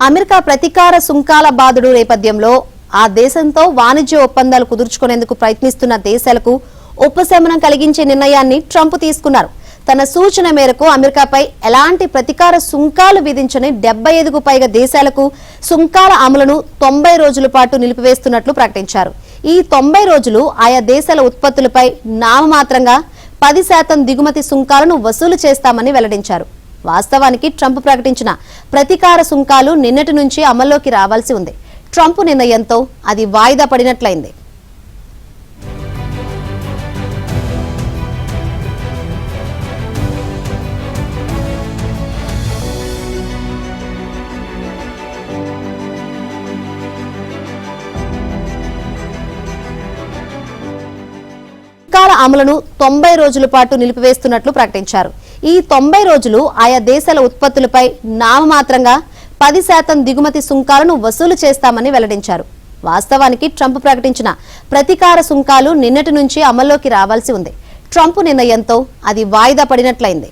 America ప్రతీకార సుంకాల బాదుడు నేపథ్యంలో ఆ దేశంతో వాణిజ్య ఒప్పందాలు కుదుర్చుకునేందుకు ప్రయత్నిస్తున్న దేశాలకు ఉపశమనం కలిగించే నిర్ణయాన్ని ట్రంప్ తీసుకున్నారు. తన సూచన మేరకు అమెరికాపై ఎలాంటి ప్రతీకార సుంకాలు విధించని 75కు పైగా దేశాలకు సుంకాల అమలును 90 రోజుల పాటు నిలిపివేస్తున్నట్లు ప్రకటించారు. ఈ 90 రోజులు ఆయా దేశాల ఉత్పత్తులపై నామమాత్రంగా 10% దిగుమతి సుంకాలను వసూలు చేస్తామని వెల్లడించారు. వాస్తవానికి ట్రంప్ ప్రకటించిన ప్రతీకార సుంకాలు నిన్నటి నుంచి అమల్లోకి రావాల్సి ఉంది. ట్రంప్ నిర్ణయంతో అది వాయిదా పడినట్లయింది. సుంకాల అమలును 90 రోజుల పాటు నిలిపివేస్తున్నట్లు ప్రకటించారు. ఈ 90 రోజులు ఆయా దేశాల ఉత్పత్తులపై నామమాత్రంగా 10% దిగుమతి సుంకాలను వసూలు చేస్తామని వెల్లడించారు. వాస్తవానికి ట్రంప్ ప్రకటించిన ప్రతీకార సుంకాలు నిన్నటి నుంచి అమల్లోకి రావాల్సి ఉంది. ట్రంప్ నిర్ణయంతో అది వాయిదా పడినట్లయింది.